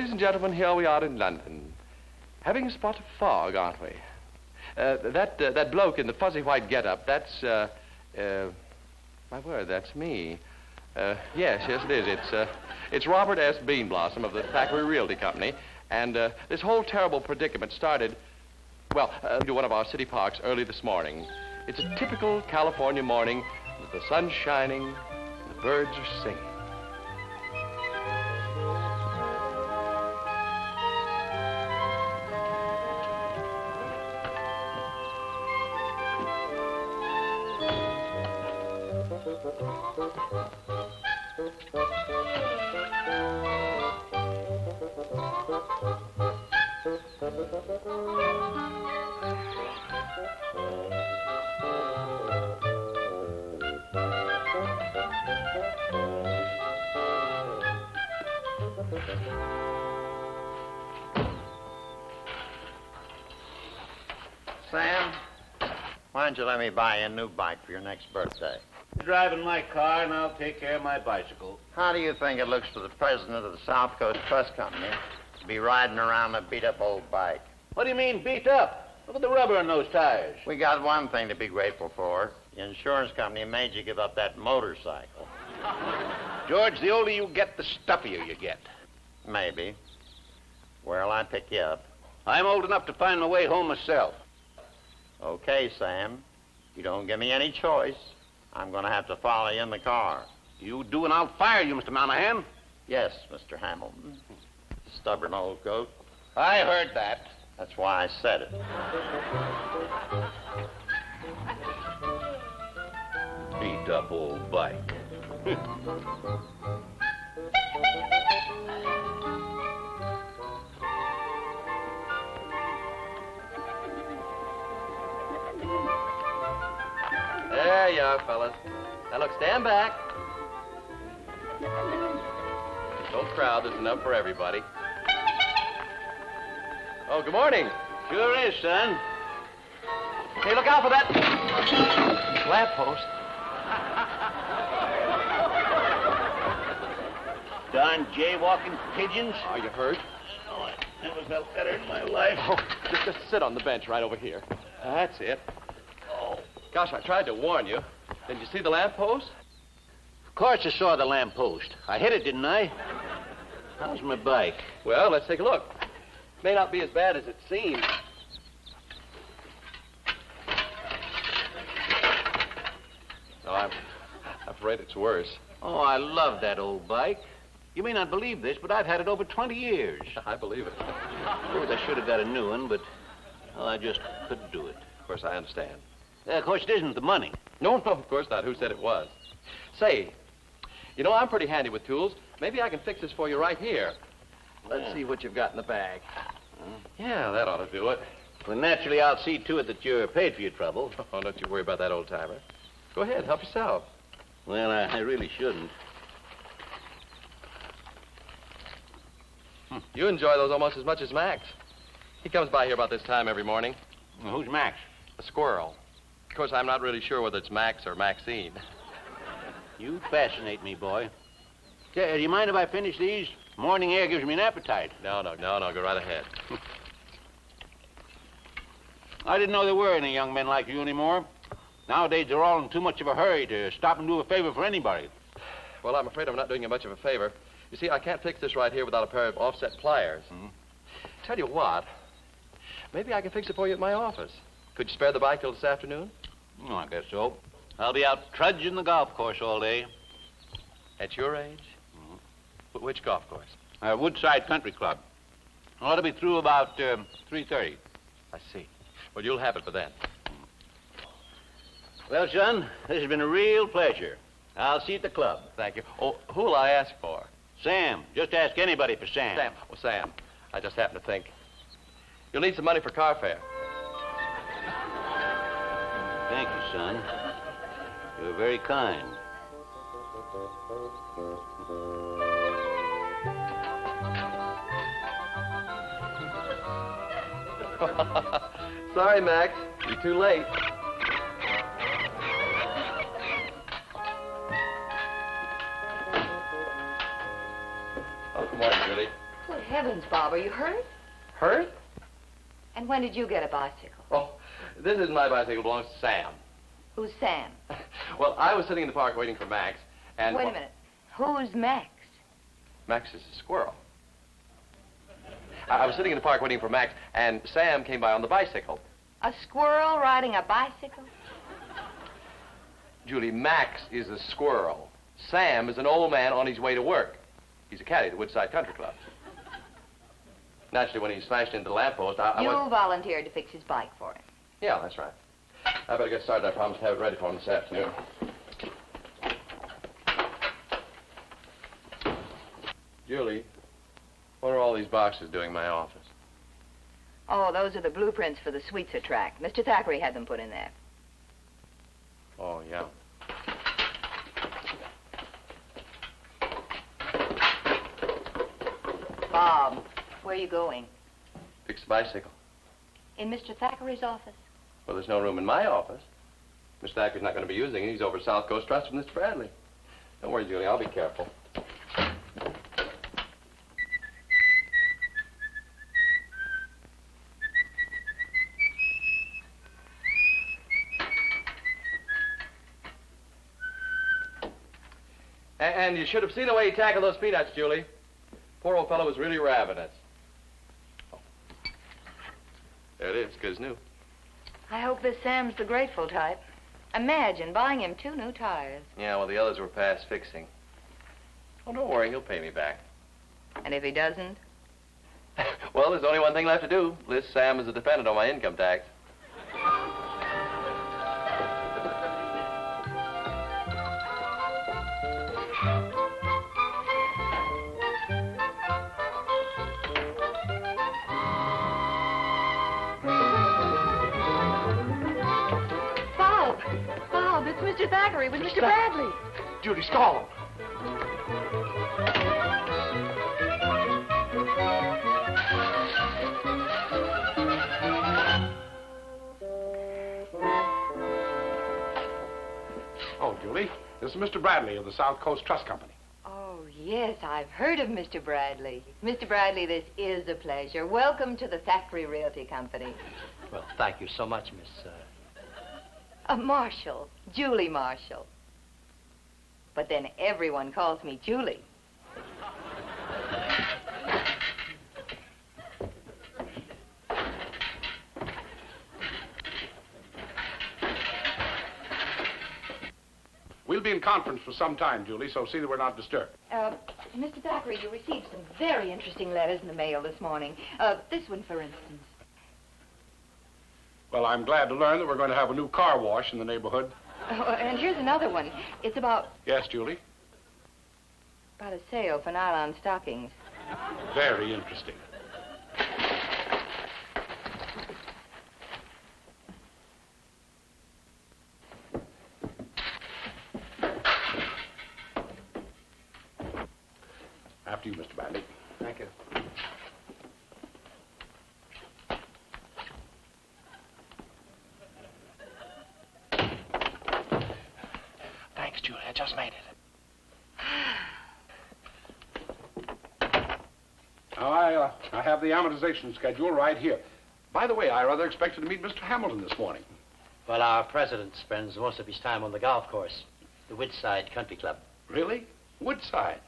Ladies and gentlemen, here we are in London. Having a spot of fog, aren't we? That bloke in the fuzzy white getup, that's, my word, that's me. Yes, it is. It's Robert S. Beanblossom of the Thackeray Realty Company. And this whole terrible predicament started, to one of our city parks early this morning. It's a typical California morning. The sun's shining, the birds are singing. Sam, why don't you let me buy you a new bike for your next birthday? You're driving my car, and I'll take care of my bicycle. How do you think it looks for the president of the South Coast Trust Company to be riding around a beat-up old bike? What do you mean, beat up? Look at the rubber in those tires. We got one thing to be grateful for. The insurance company made you give up that motorcycle. George, the older you get, the stuffier you get. Maybe. Where'll I pick you up? I'm old enough to find my way home myself. Okay, Sam. If you don't give me any choice, I'm going to have to follow you in the car. You do, and I'll fire you, Mr. Monahan. Yes, Mr. Hamilton. Stubborn old goat. I heard that. That's why I said it. Beat up old bike. There you are, fellas. Now, look, stand back. Don't crowd. There's enough for everybody. Oh, good morning. Sure is, son. Hey, look out for that lamppost. Darn jaywalking pigeons. Are you hurt? Oh, I never felt better in my life. Oh, just sit on the bench right over here. That's it. Oh, gosh, I tried to warn you. Did you see the lamppost? Of course I saw the lamppost. I hit it, didn't I? How's my bike? Well, let's take a look. May not be as bad as it seems. No, I'm afraid it's worse. Oh, I love that old bike. You may not believe this, but I've had it over 20 years. I believe it. Of course, I should have got a new one, but I just couldn't do it. Of course, I understand. Of course, it isn't the money. No, of course not. Who said it was? Say, you know, I'm pretty handy with tools. Maybe I can fix this for you right here. Let's see what you've got in the bag. Yeah, that ought to do it. Well, naturally, I'll see to it that you're paid for your trouble. Oh, don't you worry about that, old-timer. Go ahead, help yourself. Well, I really shouldn't. You enjoy those almost as much as Max. He comes by here about this time every morning. Well, who's Max? A squirrel. Of course, I'm not really sure whether it's Max or Maxine. You fascinate me, boy. Do you mind if I finish these? Morning air gives me an appetite. No, go right ahead. I didn't know there were any young men like you anymore. Nowadays, they're all in too much of a hurry to stop and do a favor for anybody. Well, I'm afraid I'm not doing you much of a favor. You see, I can't fix this right here without a pair of offset pliers. Tell you what, maybe I can fix it for you at my office. Could you spare the bike till this afternoon? Oh, I guess so. I'll be out trudging the golf course all day. At your age? Which golf course? Woodside Country Club. I ought to be through about 3:30. I see. Well, you'll have it for then. Well, son, this has been a real pleasure. I'll see you at the club. Thank you. Oh, who'll I ask for? Sam. Just ask anybody for Sam. Sam. Well, Sam, I just happened to think. You'll need some money for car fare. Thank you, son. You're very kind. Sorry, Max. You're too late. Oh, good morning, Judy. Well, heavens, Bob, are you hurt? Hurt? And when did you get a bicycle? Oh, this isn't my bicycle. It belongs to Sam. Who's Sam? Well, I was sitting in the park waiting for Max, and... Wait a minute. Who's Max? Max is a squirrel. I was sitting in the park waiting for Max, and Sam came by on the bicycle. A squirrel riding a bicycle? Julie, Max is a squirrel. Sam is an old man on his way to work. He's a caddy at the Woodside Country Club. Naturally, when he smashed into the lamppost, I You went... volunteered to fix his bike for him. Yeah, that's right. I better get started. I promised to have it ready for him this afternoon. Julie, what are all these boxes doing in my office? Oh, those are the blueprints for the Sweetser track. Mr. Thackeray had them put in there. Oh, yeah. Bob, where are you going? Fix the bicycle. In Mr. Thackeray's office? Well, there's no room in my office. Mr. Thackeray's not going to be using it. He's over at South Coast Trust with Mr. Bradley. Don't worry, Julie. I'll be careful. And you should have seen the way he tackled those peanuts, Julie. Poor old fellow was really ravenous. Oh. There it is, good as new. I hope this Sam's the grateful type. Imagine buying him 2 new tires. Yeah, well, the others were past fixing. Oh, don't worry, he'll pay me back. And if he doesn't? Well, there's only one thing left to do. List Sam as a dependent on my income tax. Bob, it's Mr. Thackeray with Mr. Bradley. Judy, stall him. Oh, Julie, this is Mr. Bradley of the South Coast Trust Company. Oh, yes, I've heard of Mr. Bradley. Mr. Bradley, this is a pleasure. Welcome to the Thackeray Realty Company. Well, thank you so much, Miss... Marshall, Julie Marshall. But then everyone calls me Julie. We'll be in conference for some time, Julie, so see that we're not disturbed. Mr. Thackeray, you received some very interesting letters in the mail this morning. This one, for instance. Well, I'm glad to learn that we're going to have a new car wash in the neighborhood. Oh, and here's another one. It's about Yes, Julie? a sale for nylon stockings. Very interesting. After you, Mr. Bradley. Thank you. Thanks, Julie. I just made it. I have the amortization schedule right here. By the way, I rather expected to meet Mr. Hamilton this morning. Well, our president spends most of his time on the golf course, the Woodside Country Club. Really? Woodside.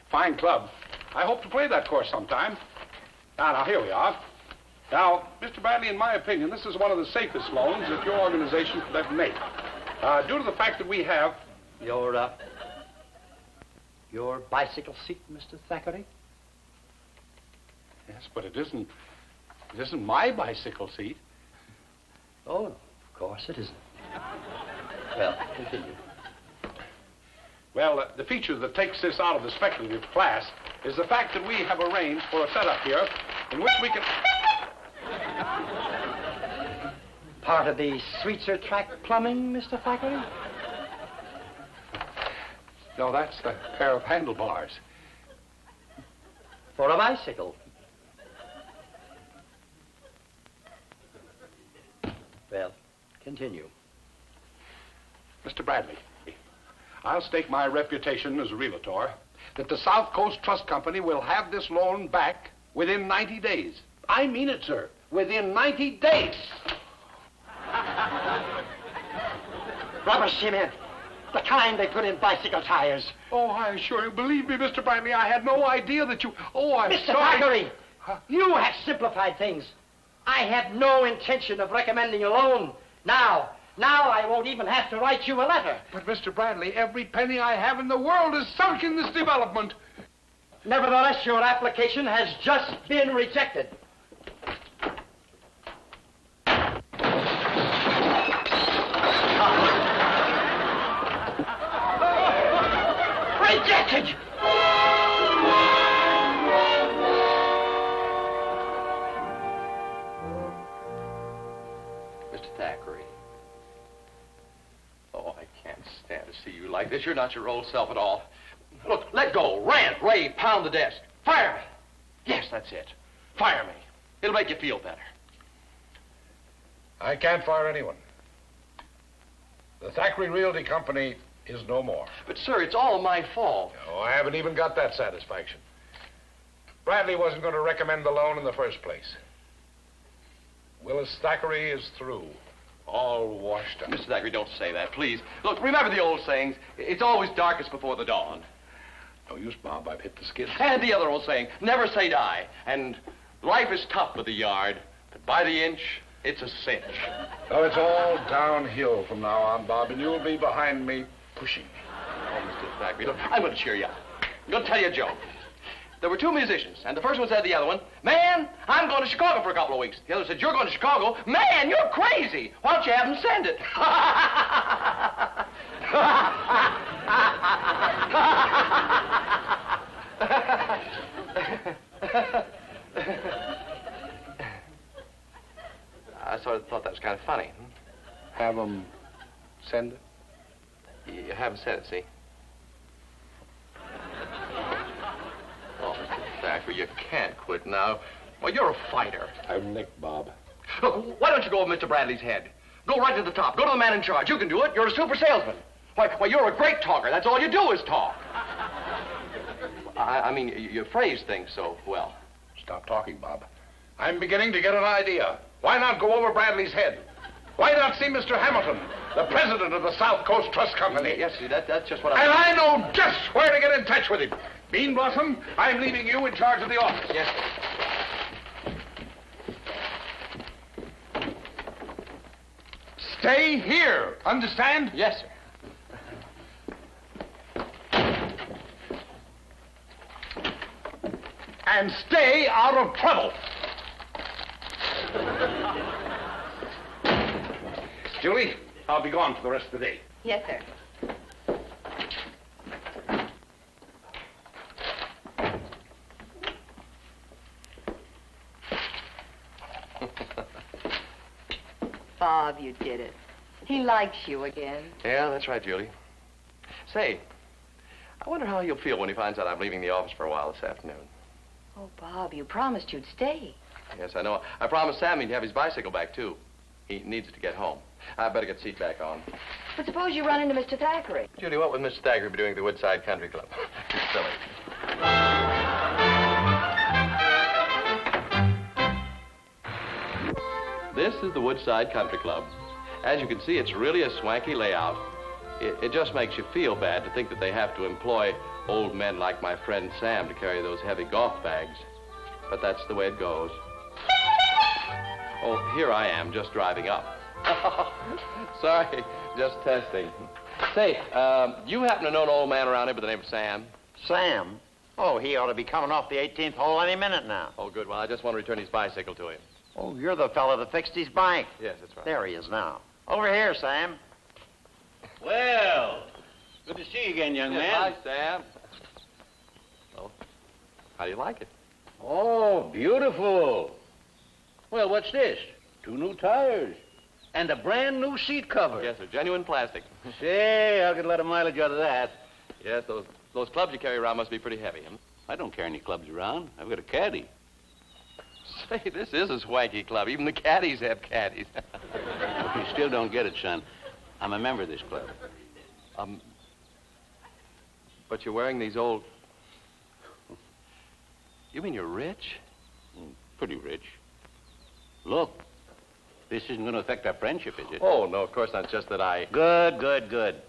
Fine club. I hope to play that course sometime. Now, here we are. Now, Mr. Bradley, in my opinion, this is one of the safest loans that your organization could ever make. Due to the fact that we have... Your bicycle seat, Mr. Thackeray? Yes, but it isn't my bicycle seat. Oh, of course it isn't. Well, continue. Well, the feature that takes this out of the speculative class is the fact that we have arranged for a setup here in which we can... Part of the Sweetser track plumbing, Mr. Thackeray? No, that's the pair of handlebars. For a bicycle. Well, continue. Mr. Bradley, I'll stake my reputation as a realtor that the South Coast Trust Company will have this loan back Within 90 days. I mean it, sir. Within 90 days. Rubber cement. The kind they put in bicycle tires. Oh, I assure you, believe me, Mr. Bradley, I had no idea that you... Oh, I'm Mr. sorry. Thackeray, you have simplified things. I had no intention of recommending a loan. Now I won't even have to write you a letter. But, Mr. Bradley, every penny I have in the world is sunk in this development. Nevertheless, your application has just been rejected. Rejected! Mr. Thackeray. Oh, I can't stand to see you like this. You're not your old self at all. Look, let go. Rant, rave, pound the desk. Fire me. Yes, that's it. Fire me. It'll make you feel better. I can't fire anyone. The Thackeray Realty Company is no more. But, sir, it's all my fault. No, I haven't even got that satisfaction. Bradley wasn't going to recommend the loan in the first place. Willis Thackeray is through. All washed up. Mr. Thackeray, don't say that, please. Look, remember the old sayings. It's always darkest before the dawn. No use, Bob. I've hit the skids. And the other old saying, never say die. And life is tough with the yard, but by the inch, it's a cinch. Oh, it's all downhill from now on, Bob, and you'll be behind me pushing me. Oh, Mr. Thackeray, look, I'm going to cheer you up. I'm going to tell you a joke. There were two musicians, and the first one said to the other one, man, I'm going to Chicago for a couple of weeks. The other said, you're going to Chicago? Man, you're crazy. Why don't you have them send it? I sort of thought that was kind of funny. Have them send it? You haven't said it, see? Oh, Mr. Thackeray, you can't quit now. Well, you're a fighter. I'm Nick, Bob. Look, why don't you go over Mr. Bradley's head? Go right to the top. Go to the man in charge. You can do it. You're a super salesman. Why, you're a great talker. That's all you do is talk. I mean, you phrase things so well. Stop talking, Bob. I'm beginning to get an idea. Why not go over Bradley's head? Why not see Mr. Hamilton, the president of the South Coast Trust Company? Yes, see, that's just what And I know just where to get in touch with him. Bean Blossom, I'm leaving you in charge of the office. Yes, sir. Stay here, understand? Yes, sir. And stay out of trouble. Julie, I'll be gone for the rest of the day. Yes, sir. Bob, you did it. He likes you again. Yeah, that's right, Julie. Say, I wonder how he'll feel when he finds out I'm leaving the office for a while this afternoon. Oh, Bob, you promised you'd stay. Yes, I know. I promised Sam he'd have his bicycle back, too. He needs to get home. I better get the seat back on. But suppose you run into Mr. Thackeray. Julie, what would Mr. Thackeray be doing at the Woodside Country Club? It's silly. This is the Woodside Country Club. As you can see, it's really a swanky layout. It just makes you feel bad to think that they have to employ old men like my friend Sam to carry those heavy golf bags. But that's the way it goes. Oh, here I am, just driving up. Sorry, just testing. Say, you happen to know an old man around here by the name of Sam? Sam? Oh, he ought to be coming off the 18th hole any minute now. Oh, good. Well, I just want to return his bicycle to him. Oh, you're the fellow that fixed his bike. Yes, that's right. There he is now. Over here, Sam. Well, good to see you again, young man. Hi, Sam. Well, how do you like it? Oh, beautiful. Well, what's this? 2 new tires. And a brand new seat cover. Yes, sir. Genuine plastic. Say, I could let a mileage out of that. Yes, those clubs you carry around must be pretty heavy, huh? I don't carry any clubs around. I've got a caddy. Say, this is a swanky club. Even the caddies have caddies. You still don't get it, son. I'm a member of this club. But you're wearing these old... You mean you're rich? Pretty rich. Look, this isn't going to affect our friendship, is it? Oh, no, of course not. Just that I... Good.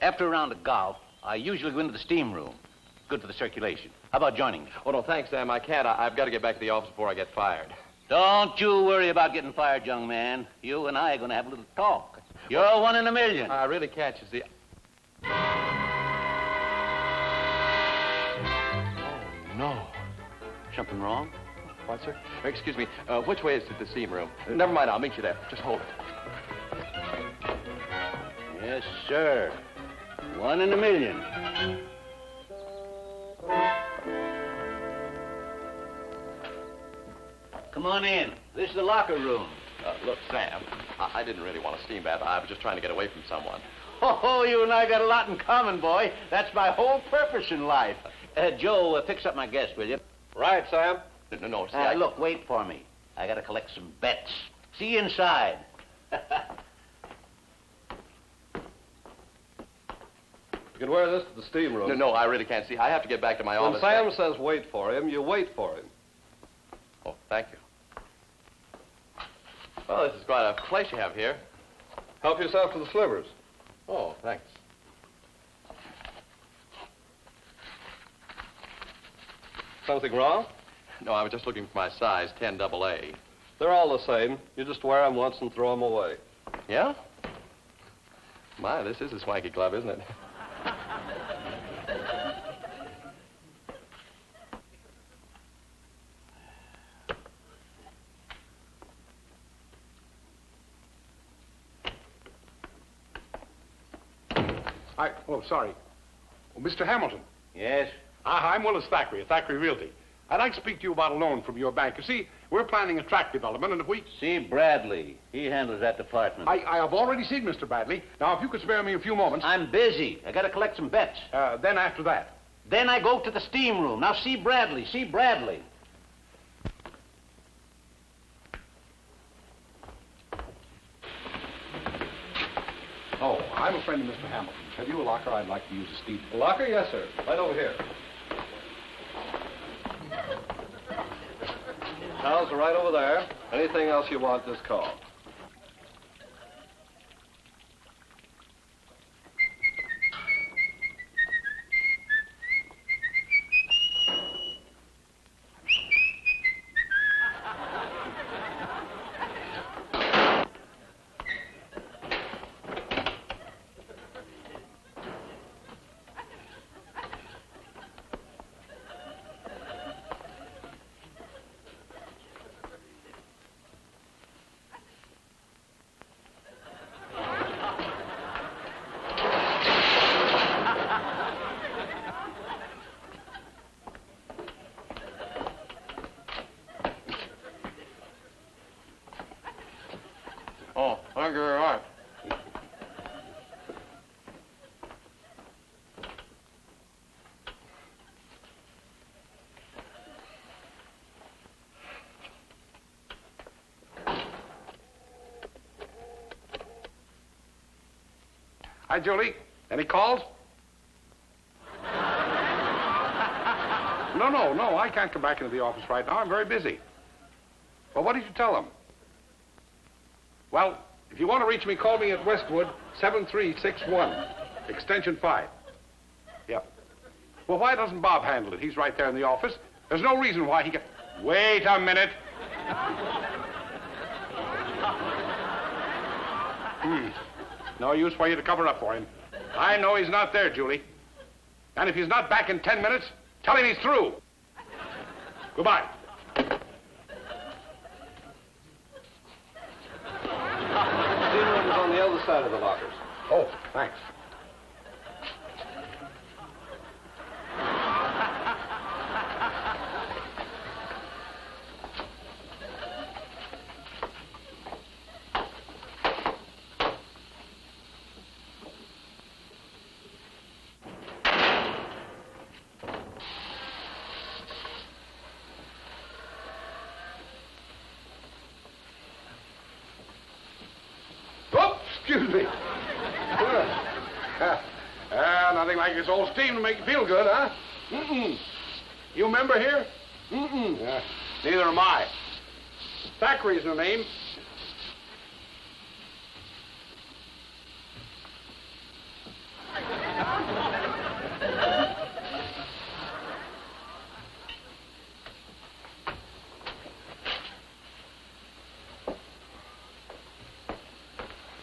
After a round of golf, I usually go into the steam room. Good for the circulation. How about joining me? Oh, no, thanks, Sam. I can't. I've got to get back to the office before I get fired. Don't you worry about getting fired, young man. You and I are going to have a little talk. You're one in a million. I really can't, you see. Oh, no. Something wrong? What, sir? Excuse me. Which way is to the steam room? Never mind. I'll meet you there. Just hold it. Yes, sir. One in a million. Come on in. This is the locker room. Look, Sam, I didn't really want a steam bath. I was just trying to get away from someone. Oh, you and I got a lot in common, boy. That's my whole purpose in life. Joe, fix up my guest, will you? Right, Sam. No, see, Look, wait for me. I got to collect some bets. See you inside. You can wear this to the steam room. No, I really can't see. I have to get back to my When office. Sam says wait for him, you wait for him. Oh, thank you. Well, this is quite a place you have here. Help yourself to the slivers. Oh, thanks. Something wrong? No, I was just looking for my size 10 AA. They're all the same. You just wear them once and throw them away. Yeah? My, this is a swanky club, isn't it? Sorry. Oh, Mr. Hamilton. Yes? I'm Willis Thackeray, of Thackeray Realty. I'd like to speak to you about a loan from your bank. You see, we're planning a tract development, and if we... See Bradley. He handles that department. I have already seen Mr. Bradley. Now, if you could spare me a few moments... I'm busy. I got to collect some bets. Then after that. Then I go to the steam room. Now, see Bradley. Oh, I'm a friend of Mr. Hamilton's. Have you a locker? I'd like to use a steam... A locker? Yes, sir. Right over here. Towels are right over there. Anything else you want, just call. Oh, thank you very much. Hi, Julie. Any calls? No, I can't come back into the office right now. I'm very busy. Well, what did you tell them? Well, if you want to reach me, call me at Westwood, 7361, extension 5. Yep. Well, why doesn't Bob handle it? He's right there in the office. There's no reason why he can... Wait a minute. No use for you to cover up for him. I know he's not there, Julie. And if he's not back in 10 minutes, tell him he's through. Goodbye. The steam room is on the other side of the lockers. Oh, thanks. Excuse me. Nothing like this old steam to make you feel good, huh? Mm-mm. You a member here? Mm-mm. Neither am I. Thackeray's the name.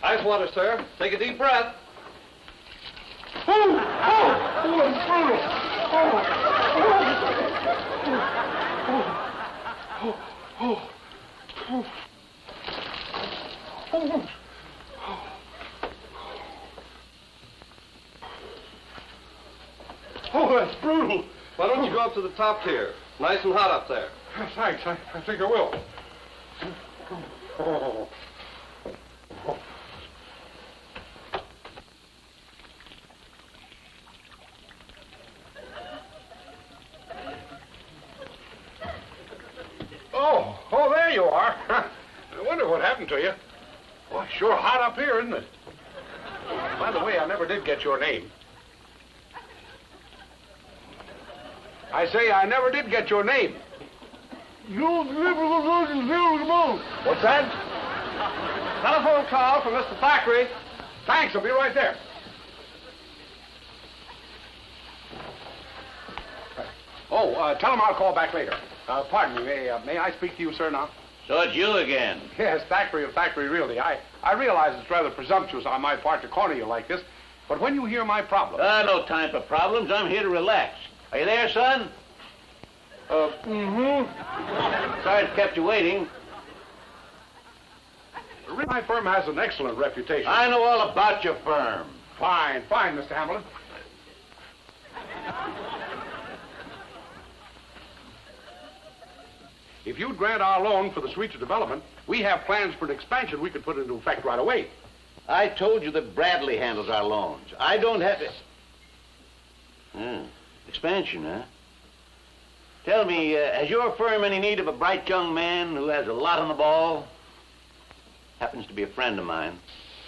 Ice water, sir. Take a deep breath. Oh, that's brutal. Why don't you go up to the top tier? Nice and hot up there. Thanks. I think I will. Oh. Oh, there you are. I wonder what happened to you. Well, sure hot up here, isn't it? By the way, I never did get your name. I say I never did get your name. What's that? Telephone call from Mr. Thackeray. Thanks, I'll be right there. Oh, tell him I'll call back later. Pardon me, may I speak to you, sir, now? So it's you again. Yes, Thackeray of Thackeray Realty. I realize it's rather presumptuous on my part to corner you like this, but when you hear my problem... No time for problems. I'm here to relax. Are you there, son? Sorry to kept you waiting. My firm has an excellent reputation. I know all about your firm. Fine, Mr. Hamilton. If you'd grant our loan for the suites development, we have plans for an expansion we could put into effect right away. I told you that Bradley handles our loans. I don't have to... Expansion, huh? Tell me, has your firm any need of a bright young man who has a lot on the ball? Happens to be a friend of mine.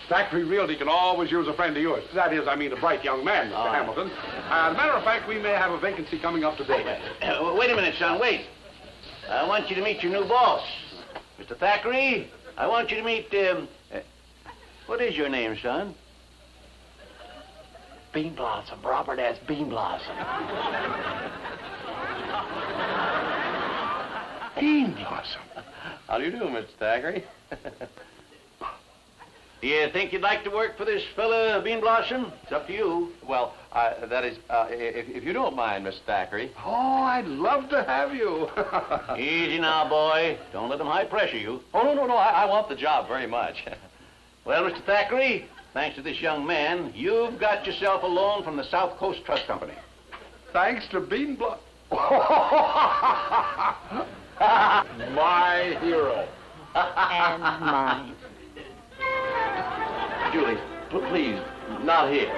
Thackeray Realty can always use a friend of yours. That is, I mean, a bright young man, Mr. Hamilton. As a matter of fact, we may have a vacancy coming up today. Wait a minute, son, wait. I want you to meet your new boss. Mr. Thackeray, I want you to meet, what is your name, son? Bean Blossom, Robert S. Bean Blossom. Bean Blossom. How do you do, Mr. Thackeray? Do you think you'd like to work for this fella, Bean Blossom? It's up to you. Well, that is, if you don't mind, Mr. Thackeray. Oh, I'd love to have you. Easy now, boy. Don't let them high pressure you. Oh, no, I want the job very much. Well, Mr. Thackeray, thanks to this young man, you've got yourself a loan from the South Coast Trust Company. Thanks to Bean Blossom. My hero. And mine. Julie, please, not here.